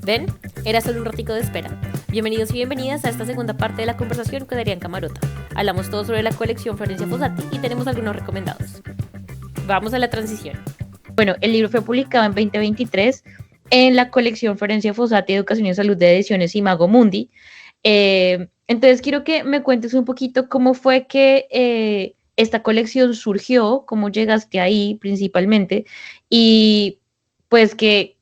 ¿Ven? Era solo un ratico de espera. Bienvenidos y bienvenidas a esta segunda parte de la conversación con Adrián Camarota. Hablamos todo sobre la colección Florencia Fossati y tenemos algunos recomendados. Vamos a la transición. Bueno, el libro fue publicado en 2023 en la colección Florencia Fossati, Educación y Salud de Ediciones Imago Mundi. Entonces quiero que me cuentes un poquito cómo fue que esta colección surgió, cómo llegaste ahí principalmente, y pues que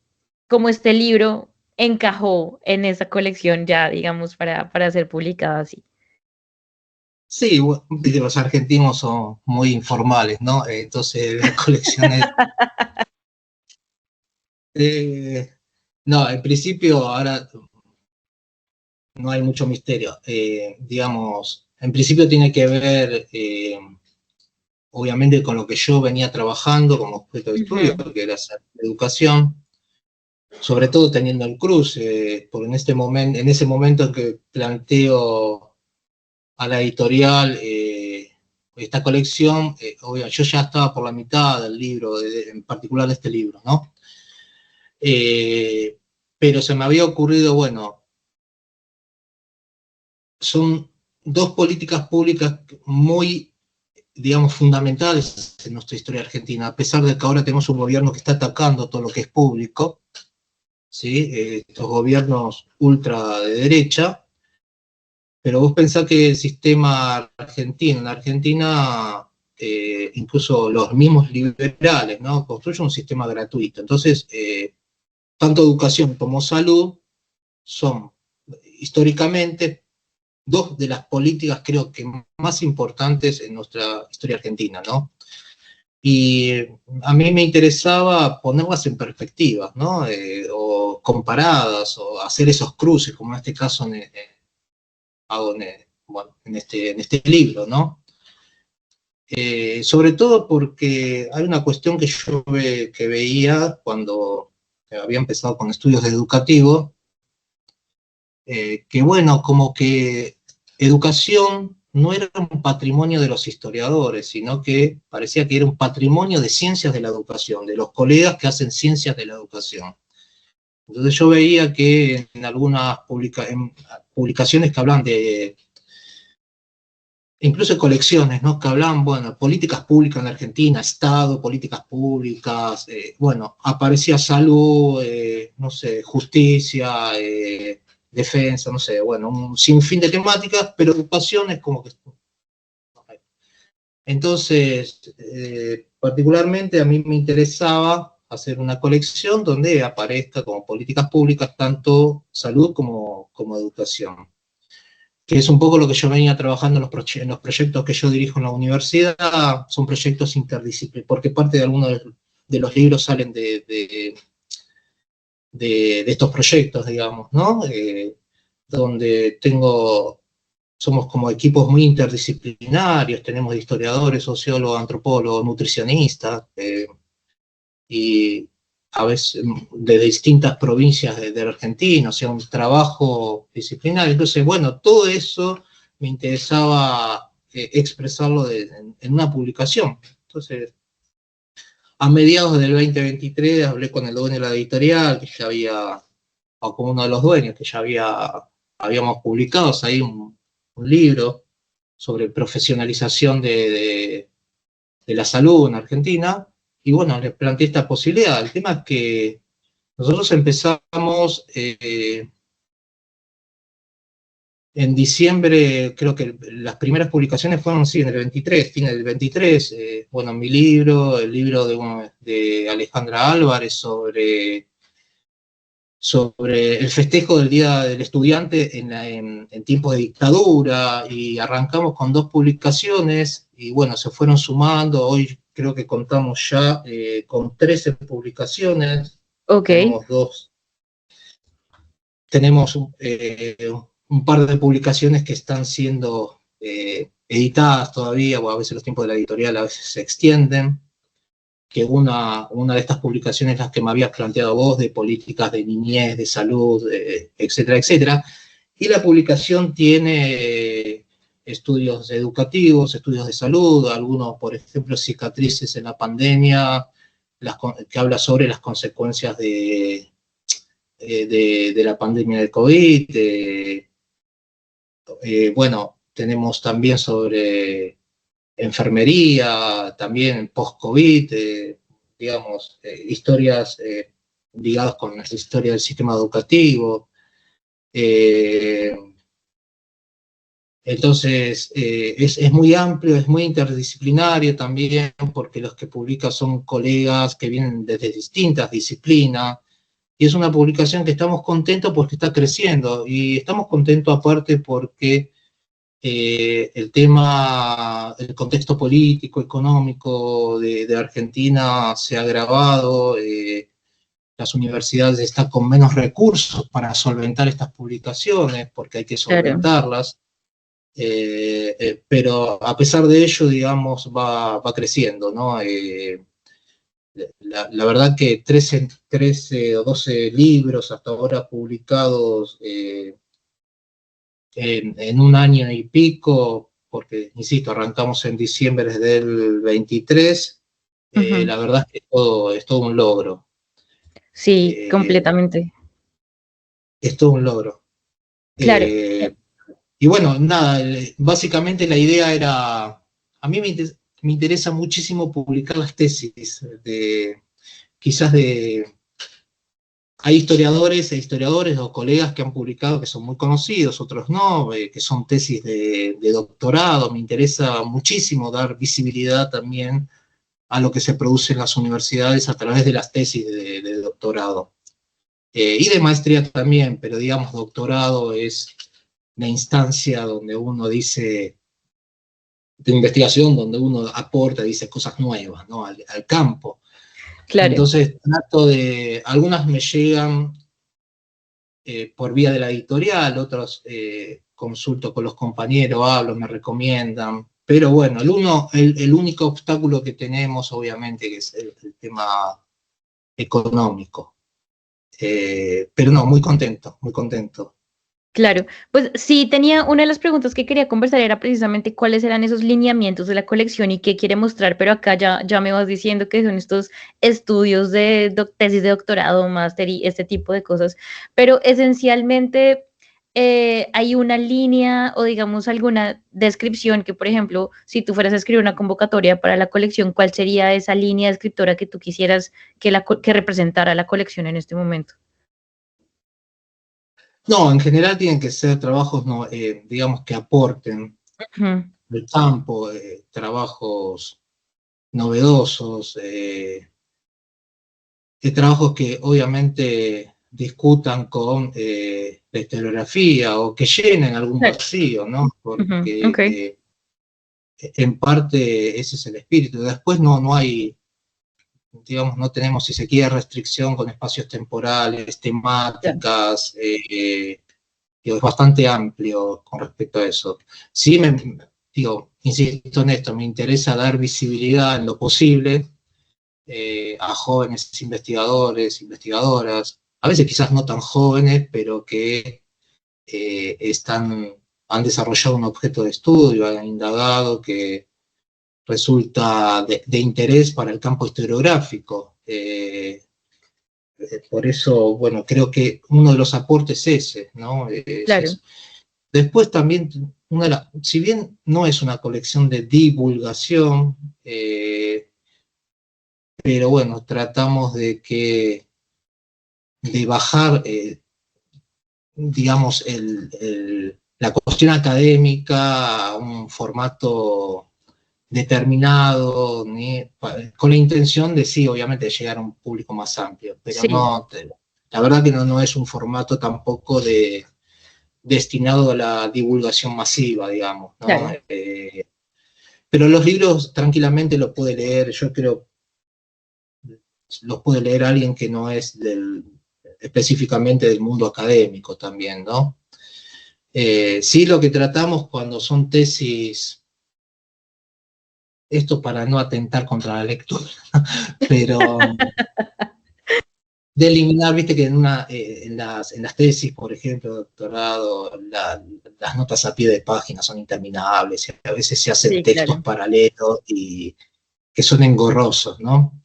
cómo este libro encajó en esa colección ya, digamos, para ser publicada así. Sí, los argentinos son muy informales, ¿no? Entonces, la colección es... no, en principio, ahora no hay mucho misterio. Digamos, en principio tiene que ver, obviamente, con lo que yo venía trabajando como objeto de estudio, que era hacer educación, sobre todo teniendo el cruce, porque en ese momento que planteo a la editorial esta colección, yo ya estaba por la mitad del libro, en particular de este libro, ¿no? Pero se me había ocurrido, bueno, son dos políticas públicas muy, digamos, fundamentales en nuestra historia argentina, a pesar de que ahora tenemos un gobierno que está atacando todo lo que es público, ¿sí? Estos gobiernos ultra de derecha, pero vos pensás que el sistema argentino, en Argentina, incluso los mismos liberales, ¿no? Construyen un sistema gratuito. Entonces, tanto educación como salud son históricamente dos de las políticas, creo que más importantes en nuestra historia argentina, ¿no? Y a mí me interesaba ponerlas en perspectiva, ¿no? O comparadas, o hacer esos cruces, como en este caso hago en este libro, ¿no? Sobre todo porque hay una cuestión que yo veía cuando había empezado con estudios educativos, que bueno, como que educación no era un patrimonio de los historiadores, sino que parecía que era un patrimonio de ciencias de la educación, de los colegas que hacen ciencias de la educación. Entonces yo veía que en algunas publicaciones que hablan de, incluso colecciones, ¿no? Que hablan, bueno, políticas públicas en la Argentina, Estado, políticas públicas, bueno, aparecía salud, no sé, justicia, defensa, no sé, bueno, un sinfín de temáticas, pero educación es como que... Entonces, particularmente a mí me interesaba hacer una colección donde aparezca como políticas públicas tanto salud como educación, que es un poco lo que yo venía trabajando en los proyectos que yo dirijo en la universidad. Son proyectos interdisciplinarios, porque parte de algunos de los libros salen de estos proyectos, digamos, ¿no? Donde somos como equipos muy interdisciplinarios, tenemos historiadores, sociólogos, antropólogos, nutricionistas, y a veces de distintas provincias de la Argentina, o sea, un trabajo disciplinario. Entonces, bueno, todo eso me interesaba expresarlo en una publicación. Entonces, a mediados del 2023 hablé con el dueño de la editorial, que ya había, o con uno de los dueños, que ya habíamos publicado ahí un libro sobre profesionalización de la salud en Argentina, y bueno, les planteé esta posibilidad. El tema es que nosotros empezamos en diciembre, creo que las primeras publicaciones fueron, sí, en el 23, fin del 23, bueno, mi libro, el libro de Alejandra Álvarez sobre el festejo del Día del Estudiante en tiempos de dictadura, y arrancamos con 2 publicaciones, y bueno, se fueron sumando. Hoy creo que contamos ya con 13 publicaciones. Ok. Tenemos un par de publicaciones que están siendo editadas todavía, o a veces los tiempos de la editorial a veces se extienden, que una de estas publicaciones es la que me habías planteado vos, de políticas de niñez, de salud, etcétera, etcétera. Y la publicación tiene estudios educativos, estudios de salud, algunos, por ejemplo, cicatrices en la pandemia, que habla sobre las consecuencias de la pandemia del COVID. Bueno, tenemos también sobre enfermería, también post-COVID, digamos, historias ligadas con la historia del sistema educativo. Entonces, es muy amplio, es muy interdisciplinario también, porque los que publican son colegas que vienen desde distintas disciplinas, y es una publicación que estamos contentos porque está creciendo, y estamos contentos aparte porque el contexto político, económico de Argentina se ha agravado, las universidades están con menos recursos para solventar estas publicaciones, porque hay que solventarlas. Pero a pesar de ello, digamos, va creciendo, ¿no? La verdad que 13 o 12 libros hasta ahora publicados en un año y pico, porque, insisto, arrancamos en diciembre del 23, la verdad es que es todo un logro. Sí, completamente. Es todo un logro. Claro. Y bueno, nada, básicamente la idea era, a mí me interesa muchísimo publicar las tesis, hay historiadores e historiadores o colegas que han publicado que son muy conocidos, otros no, que son tesis de doctorado. Me interesa muchísimo dar visibilidad también a lo que se produce en las universidades a través de las tesis de doctorado. Y de maestría también, pero digamos, doctorado es la instancia donde uno dice, de investigación, donde uno aporta, dice cosas nuevas, ¿no? al campo. Claro. Entonces algunas me llegan por vía de la editorial, otros consulto con los compañeros, hablo, me recomiendan, pero bueno, el único obstáculo que tenemos, obviamente, que es el tema económico. Pero no, muy contento, muy contento. Claro, pues sí, tenía una de las preguntas que quería conversar era precisamente cuáles eran esos lineamientos de la colección y qué quiere mostrar, pero acá ya me vas diciendo que son estos estudios de tesis de doctorado, máster y este tipo de cosas, pero esencialmente hay una línea o digamos alguna descripción que, por ejemplo, si tú fueras a escribir una convocatoria para la colección, ¿cuál sería esa línea descriptora que tú quisieras que representara la colección en este momento? No, en general tienen que ser trabajos, digamos, que aporten el campo, trabajos novedosos, trabajos que obviamente discutan con la historiografía o que llenen algún vacío, ¿no? Porque en parte ese es el espíritu. Después no hay, digamos, no tenemos, si se quiere, restricción con espacios temporales, temáticas, es bastante amplio con respecto a eso. Sí, insisto en esto, me interesa dar visibilidad en lo posible a jóvenes investigadores, investigadoras, a veces quizás no tan jóvenes, pero que han desarrollado un objeto de estudio, han indagado, que resulta de interés para el campo historiográfico. Por eso, bueno, creo que uno de los aportes es ese, ¿no? Claro. Después también, si bien no es una colección de divulgación, pero bueno, tratamos de bajar, digamos, la cuestión académica a un formato determinado, con la intención de, sí, obviamente, llegar a un público más amplio, pero sí. La verdad que no es un formato tampoco destinado a la divulgación masiva, digamos, ¿no? Claro. Pero los libros tranquilamente los puede leer, yo creo, los puede leer alguien que no es específicamente del mundo académico también, ¿no? Sí, lo que tratamos cuando son tesis, esto para no atentar contra la lectura, pero de eliminar, viste que en las tesis, por ejemplo, de doctorado, las notas a pie de página son interminables, y a veces se hacen textos paralelos y que son engorrosos, ¿no?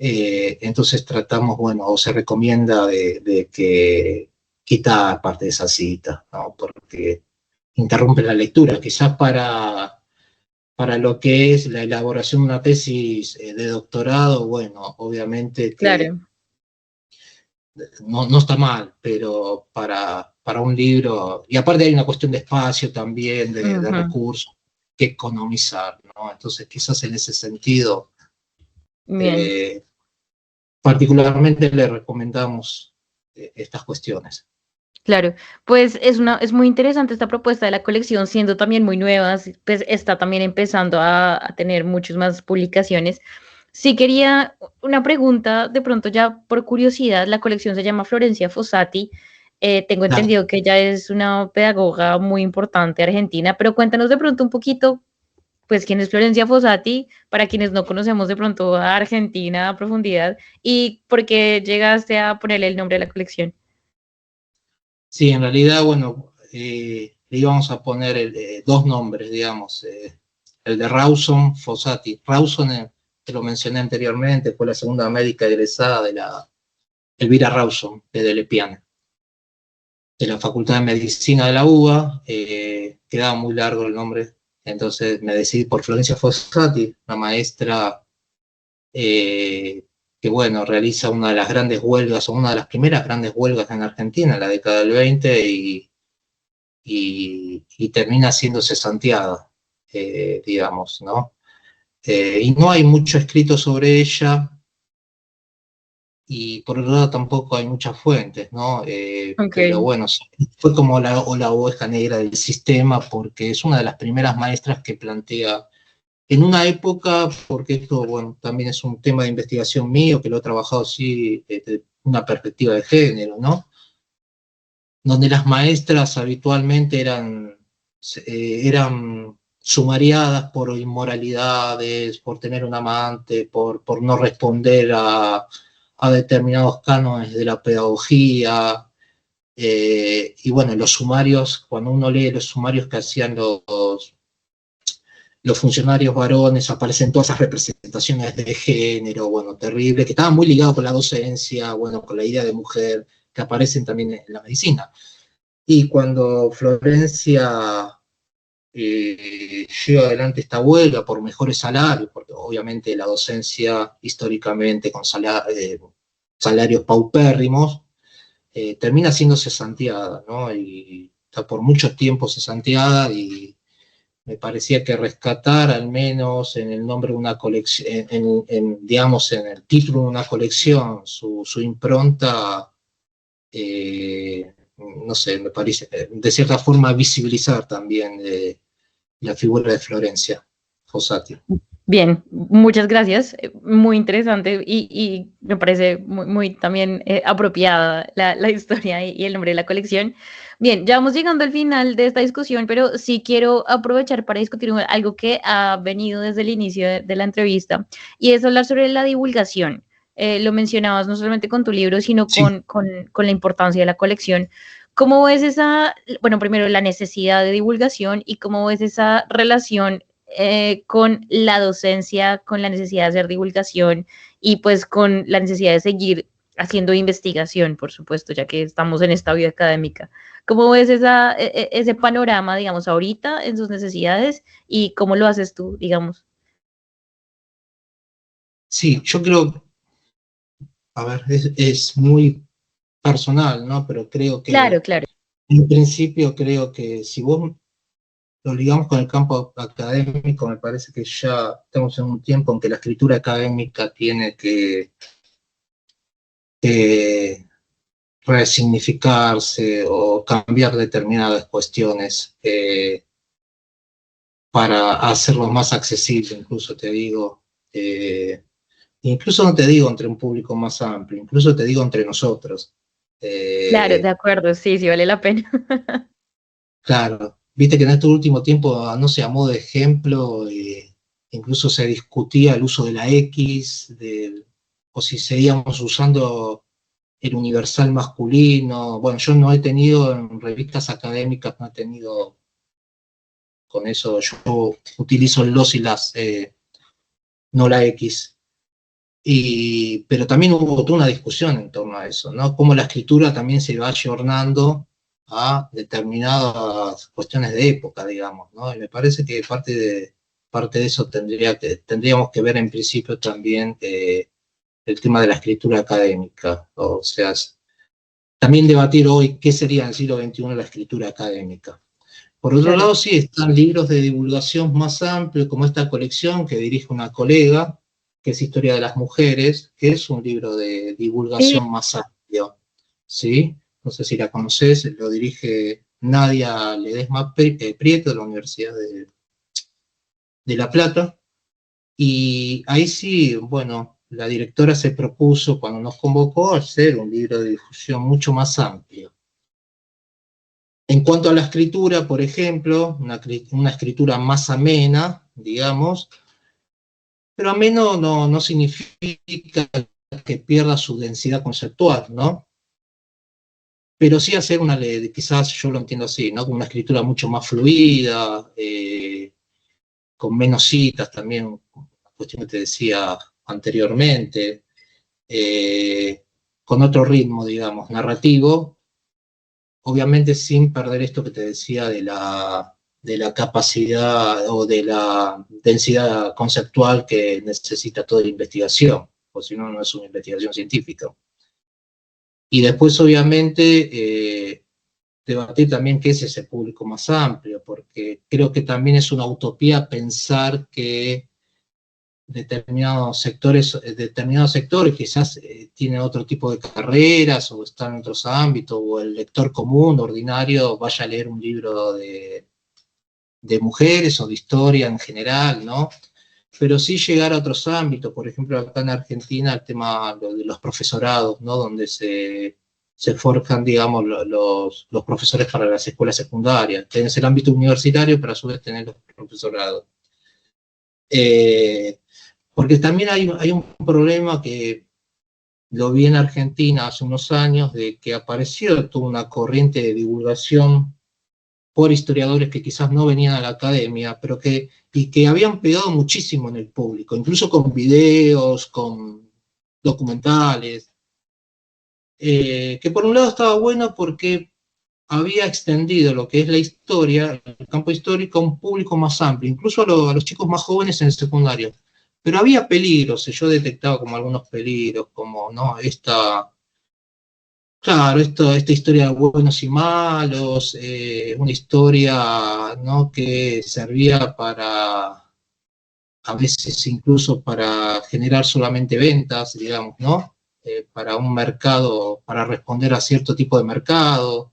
Entonces tratamos, bueno, o se recomienda de que quitar parte de esa cita, ¿no? Porque interrumpe la lectura. Quizás para lo que es la elaboración de una tesis de doctorado, bueno, obviamente que Claro, no está mal, pero para un libro, y aparte hay una cuestión de espacio también, de ujú, recursos que economizar, ¿no? Entonces quizás en ese sentido, bien. eh, particularmente le recomendamos estas cuestiones. Claro, pues es muy interesante esta propuesta de la colección, siendo también muy nueva, pues está también empezando a tener muchas más publicaciones. Sí quería una pregunta, de pronto ya por curiosidad, la colección se llama Florencia Fossati, tengo Claro. entendido que ella es una pedagoga muy importante argentina, pero cuéntanos de pronto un poquito, pues quién es Florencia Fossati, para quienes no conocemos de pronto a Argentina a profundidad, y por qué llegaste a ponerle el nombre a la colección. Sí, en realidad, bueno, le íbamos a poner dos nombres, digamos, el de Rawson Fossati. Rawson, te lo mencioné anteriormente, fue la segunda médica egresada de la Elvira Rawson, de Lepiane, de la Facultad de Medicina de la UBA. Quedaba muy largo el nombre, entonces me decidí por Florencia Fossati, una maestra eh, que, bueno, realiza una de las grandes huelgas, o una de las primeras grandes huelgas en Argentina en la década del 20 y termina siendo cesanteada, digamos, ¿no? Y no hay mucho escrito sobre ella, y por otro lado tampoco hay muchas fuentes, ¿no? Ok, Pero bueno, fue como la oveja negra del sistema, porque es una de las primeras maestras que plantea, en una época, porque esto, bueno, también es un tema de investigación mío, que lo he trabajado así desde una perspectiva de género, ¿no? Donde las maestras habitualmente eran sumariadas por inmoralidades, por tener un amante, por no responder a determinados cánones de la pedagogía. Y bueno, los sumarios, cuando uno lee los sumarios que hacían los funcionarios varones, aparecen todas esas representaciones de género, bueno, terrible, que estaban muy ligados con la docencia, bueno, con la idea de mujer, que aparecen también en la medicina. Y cuando Florencia lleva adelante esta huelga por mejores salarios, porque obviamente la docencia históricamente con salarios paupérrimos, termina siendo cesanteada, ¿no? Y está por mucho tiempo cesanteada, y me parecía que rescatar al menos en el nombre de una colección, digamos, en el título de una colección, su impronta, no sé, me parece, de cierta forma, visibilizar también la figura de Florencia Fossati. bien, muchas gracias. Muy interesante y me parece muy también apropiada la historia y el nombre de la colección. Bien, ya vamos llegando al final de esta discusión, pero sí quiero aprovechar para discutir algo que ha venido desde el inicio de la entrevista y es hablar sobre la divulgación. Lo mencionabas no solamente con tu libro, sino Sí, con la importancia de la colección. ¿Cómo ves esa, bueno, primero la necesidad de divulgación y cómo ves esa relación con la docencia, con la necesidad de hacer divulgación y pues con la necesidad de seguir haciendo investigación, por supuesto, ya que estamos en esta vida académica? ¿Cómo ves ese panorama, digamos, ahorita en sus necesidades y cómo lo haces tú, digamos? sí, yo creo, a ver, es muy personal, ¿no? Pero creo Claro, que, claro. en principio, creo que si vos lo ligamos con el campo académico, me parece que ya estamos en un tiempo en que la escritura académica tiene que resignificarse o cambiar determinadas cuestiones, para hacerlo más accesible, incluso te digo, incluso no te digo entre un público más amplio, incluso te digo entre nosotros. Claro, de Eh, acuerdo, sí, sí vale la pena. claro, viste que en este último tiempo, no sé, a modo de ejemplo, incluso se discutía el uso de la X, o si seguíamos usando el universal masculino. Bueno, yo no he tenido en revistas académicas, no he tenido con eso, yo utilizo el los y las, no la X. Pero también hubo toda una discusión en torno a eso, ¿no? Cómo la escritura también se va ayornando a determinadas cuestiones de época, digamos, ¿no? Y me parece que parte de eso tendríamos que ver en principio también el tema de la escritura académica, o sea, también debatir hoy qué sería en el siglo XXI la escritura académica. Por otro lado, sí, están libros de divulgación más amplios, como esta colección que dirige una colega, que es Historia de las Mujeres, que es un libro de divulgación más amplio, ¿sí? No sé si la conoces, lo dirige Nadia Ledesma Prieto, de la Universidad de La Plata, y ahí sí, bueno, la directora se propuso, cuando nos convocó, hacer un libro de difusión mucho más amplio. En cuanto a la escritura, por ejemplo, una escritura más amena, digamos, pero ameno no significa que pierda su densidad conceptual, ¿no? Pero sí hacer quizás yo lo entiendo así, ¿no? Como una escritura mucho más fluida, con menos citas también, la cuestión que te decía anteriormente, con otro ritmo, digamos, narrativo, obviamente sin perder esto que te decía de la capacidad o de la densidad conceptual que necesita toda la investigación, o si no, no es una investigación científica. Y después, obviamente, debatir también qué es ese público más amplio, porque creo que también es una utopía pensar que determinados sectores quizás tienen otro tipo de carreras o están en otros ámbitos, o el lector común, ordinario, vaya a leer un libro de mujeres o de historia en general, ¿no? Pero sí llegar a otros ámbitos, por ejemplo, acá en Argentina el tema de los profesorados, ¿no? Donde se forjan, digamos, los profesores para las escuelas secundarias. Tenés el ámbito universitario, pero a su vez tenés los profesorados. Porque también hay un problema que lo vi en Argentina hace unos años, de que apareció toda una corriente de divulgación por historiadores que quizás no venían a la academia, pero que habían pegado muchísimo en el público, incluso con videos, con documentales, que por un lado estaba bueno porque había extendido lo que es la historia, el campo histórico, a un público más amplio, incluso a los chicos más jóvenes en el secundario. Pero había peligros, yo detectaba como algunos peligros, como, ¿no? Claro, esta historia de buenos y malos, una historia, ¿no? Que servía a veces incluso para generar solamente ventas, digamos, ¿no? Para un mercado, para responder a cierto tipo de mercado,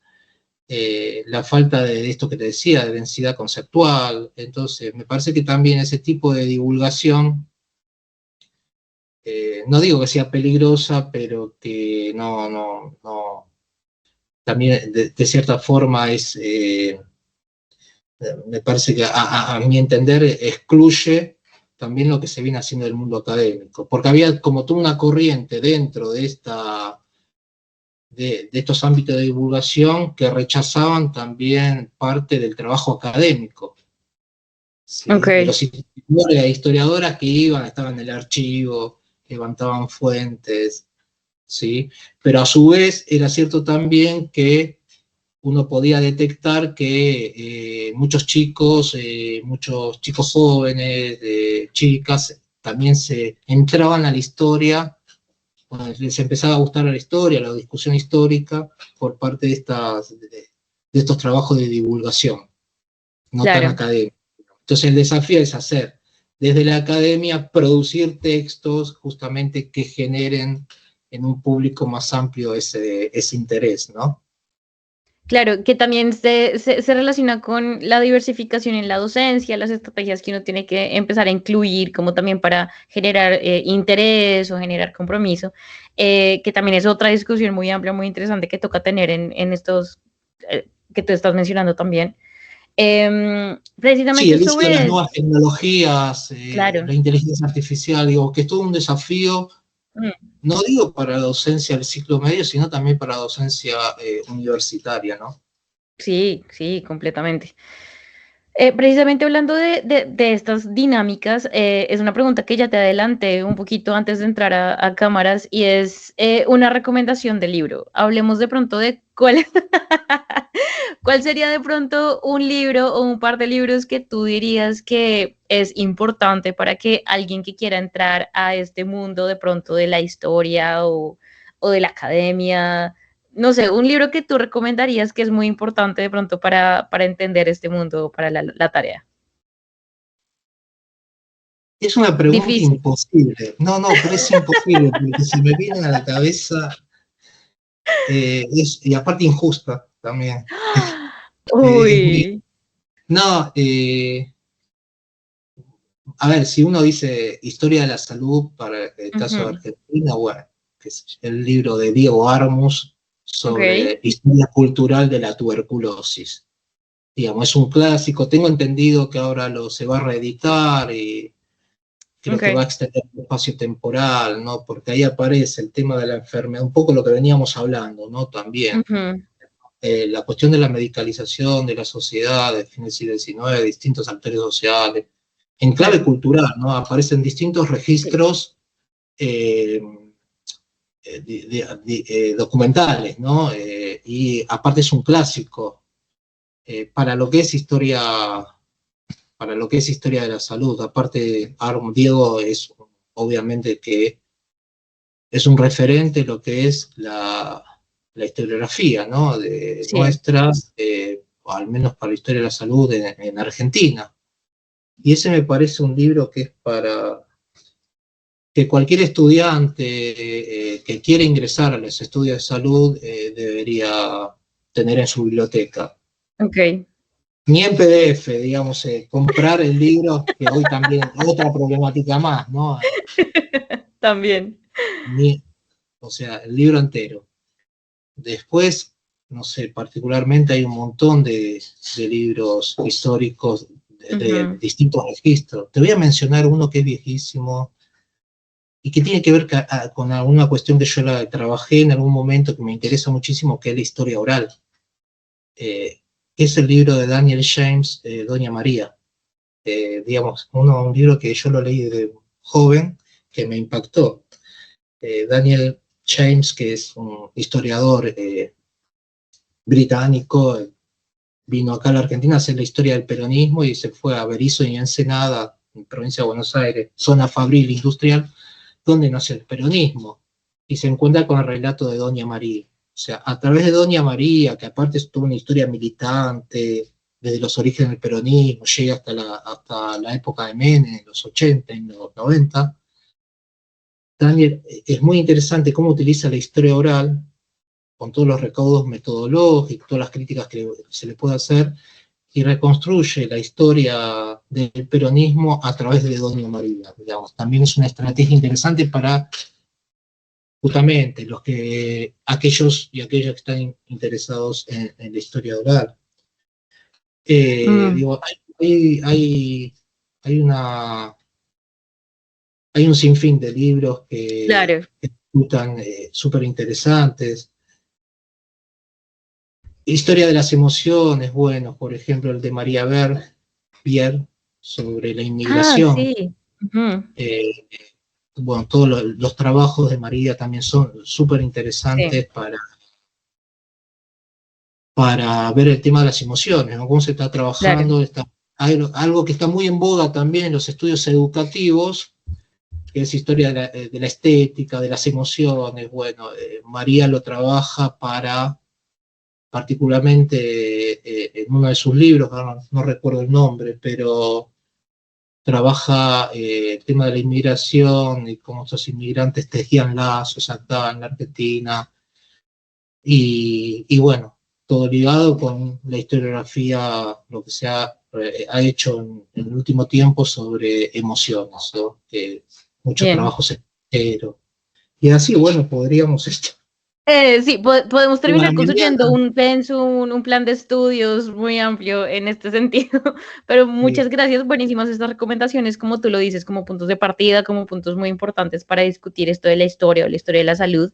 la falta de esto que te decía, de densidad conceptual. Entonces, me parece que también ese tipo de divulgación, no digo que sea peligrosa, pero que también de cierta forma me parece que a mi entender excluye también lo que se viene haciendo del mundo académico, porque había como toda una corriente dentro de estos ámbitos de divulgación que rechazaban también parte del trabajo académico. ¿Sí? Okay. De los historiadores e historiadoras que estaban en el archivo, levantaban fuentes, ¿sí? Pero a su vez era cierto también que uno podía detectar que muchos chicos jóvenes, chicas, también se entraban a la historia, les empezaba a gustar la historia, la discusión histórica, por parte de estos trabajos de divulgación, no tan académicos. Entonces el desafío es hacer, desde la academia, producir textos justamente que generen en un público más amplio ese interés, ¿no? Claro, que también se relaciona con la diversificación en la docencia, las estrategias que uno tiene que empezar a incluir, como también para generar interés o generar compromiso, que también es otra discusión muy amplia, muy interesante que toca tener en estos que tú estás mencionando también. Precisamente sí, el uso de las sobre... nuevas tecnologías, Claro. la inteligencia artificial, digo, que es todo un desafío, no digo para la docencia del ciclo medio, sino también para la docencia universitaria, ¿no? Sí, sí, completamente. Precisamente hablando de estas dinámicas, es una pregunta que ya te adelanté un poquito antes de entrar a cámaras y es una recomendación de libro. Hablemos de pronto de cuál, cuál sería de pronto un libro o un par de libros que tú dirías que es importante para que alguien que quiera entrar a este mundo de pronto de la historia o de la academia, no sé, un libro que tú recomendarías que es muy importante de pronto para entender este mundo, para la tarea. Es una pregunta Difícil. imposible. No, no, pero es imposible, porque se me viene a la cabeza, y aparte injusta también. Uy, No, a ver, si uno dice historia de la salud para el caso de ujú, Argentina, bueno, que es el libro de Diego Armus ok, sobre historia cultural de la tuberculosis. Digamos, es un clásico. Tengo entendido que ahora se va a reeditar y creo que va a ok, extender el espacio temporal, ¿no? Porque ahí aparece el tema de la enfermedad, un poco lo que veníamos hablando, ¿no? También ujú, la cuestión de la medicalización de la sociedad, de fines del siglo XIX, distintos actores sociales, en clave claro, cultural, ¿no? Aparecen distintos sí, registros eh, documentales, ¿no? Y aparte es un clásico para lo que es historia de la salud. Aparte, Diego es obviamente que es un referente lo que es la historiografía, ¿no? De sí, nuestra, o al menos para la historia de la salud en Argentina. Y ese me parece un libro que es para que cualquier estudiante que quiera ingresar a los estudios de salud debería tener en su biblioteca. ok, Ni en PDF, digamos, comprar el libro, que hoy también otra problemática más, ¿no? también, Ni, o sea, el libro entero. Después, no sé, particularmente hay un montón de libros históricos de ujú, distintos registros. Te voy a mencionar uno que es viejísimo y que tiene que ver con alguna cuestión que yo trabajé en algún momento que me interesa muchísimo, que es la historia oral. Que es el libro de Daniel James, Doña María. Digamos, un libro que yo lo leí de joven, que me impactó. Daniel James, que es un historiador británico, vino acá a la Argentina a hacer la historia del peronismo y se fue a Berisso y Ensenada, en provincia de Buenos Aires, zona fabril industrial, donde nació el peronismo. Y se encuentra con el relato de Doña María. O sea, a través de Doña María, que aparte tuvo una historia militante, desde los orígenes del peronismo, llega hasta la época de Menem, en los 80, en los 90. Daniel, es muy interesante cómo utiliza la historia oral, con todos los recaudos metodológicos, todas las críticas que se le puede hacer, y reconstruye la historia del peronismo a través de Doña María. Digamos. También es una estrategia interesante para justamente aquellos y aquellas que están interesados en la historia oral. mm, Digo, hay una, hay un sinfín de libros claro, que discutan súper interesantes. Historia de las emociones, bueno, por ejemplo, el de María Bier sobre la ah, inmigración. sí, ujú, Eh, bueno, todos los trabajos de María también son súper sí, interesantes para ver el tema de las emociones, ¿no? Cómo se está claro, trabajando. Hay algo que está muy en boga también en los estudios educativos, que es historia de la estética, de las emociones. Bueno, María lo trabaja particularmente en uno de sus libros, no recuerdo el nombre, pero trabaja el tema de la inmigración y cómo estos inmigrantes tejían lazos acá en la Argentina, y bueno, todo ligado con la historiografía, lo que se ha hecho en el último tiempo sobre emociones, ¿no? Muchos bien. trabajos enteros. Y así, bueno, podríamos Sí, podemos Y para terminar mi construyendo enmienda, un pensum, un plan de estudios muy amplio en este sentido, pero muchas gracias, buenísimas estas recomendaciones, como tú lo dices, como puntos de partida, como puntos muy importantes para discutir esto de la historia o la historia de la salud.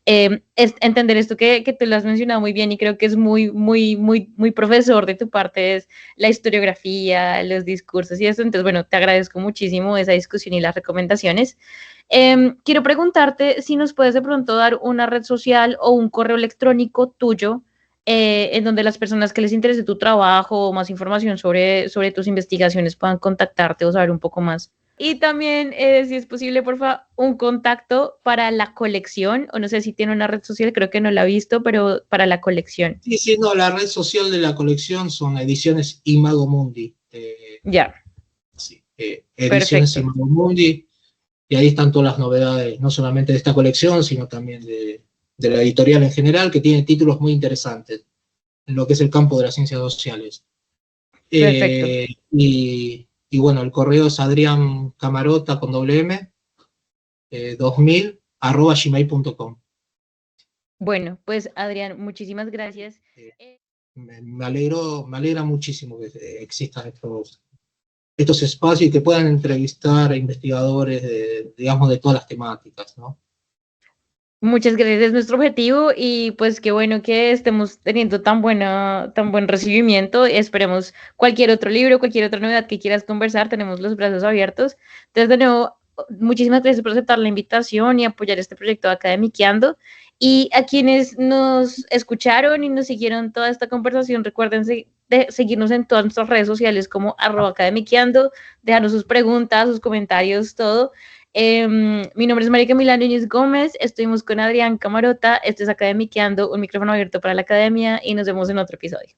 Es entender esto que tú lo has mencionado muy bien y creo que es muy profesor de tu parte, es la historiografía, los discursos y eso. Entonces, bueno, te agradezco muchísimo esa discusión y las recomendaciones. Quiero preguntarte si nos puedes de pronto dar una red social o un correo electrónico tuyo en donde las personas que les interese tu trabajo o más información sobre tus investigaciones puedan contactarte o saber un poco más. Y también, si es posible, por favor, un contacto para la colección, o no sé si tiene una red social, creo que no la he visto, pero para la colección. sí, sí, no, la red social de la colección son Ediciones Imago Mundi. Ya, Sí, Ediciones perfecto. Imago Mundi, y ahí están todas las novedades, no solamente de esta colección, sino también de la editorial en general, que tiene títulos muy interesantes en lo que es el campo de las ciencias sociales. Perfecto. Y bueno, el correo es Adrián Camarota con doble M, 2000 @gmail.com. Bueno, pues Adrián, muchísimas gracias. Eh, me alegra muchísimo que existan estos espacios y que puedan entrevistar a investigadores digamos, de todas las temáticas, ¿no? Muchas gracias, es nuestro objetivo y pues qué bueno que estemos teniendo tan buen recibimiento. Esperemos cualquier otro libro, cualquier otra novedad que quieras conversar, tenemos los brazos abiertos. Entonces, de nuevo, muchísimas gracias por aceptar la invitación y apoyar este proyecto de Academiciando. Y a quienes nos escucharon y nos siguieron toda esta conversación, recuerden de seguirnos en todas nuestras redes sociales como @academiciando, dejarnos sus preguntas, sus comentarios, todo. Mi nombre es María Camila Núñez Gómez, estuvimos con Adrián Camarota, esto es Academiqueando, un micrófono abierto para la academia y nos vemos en otro episodio.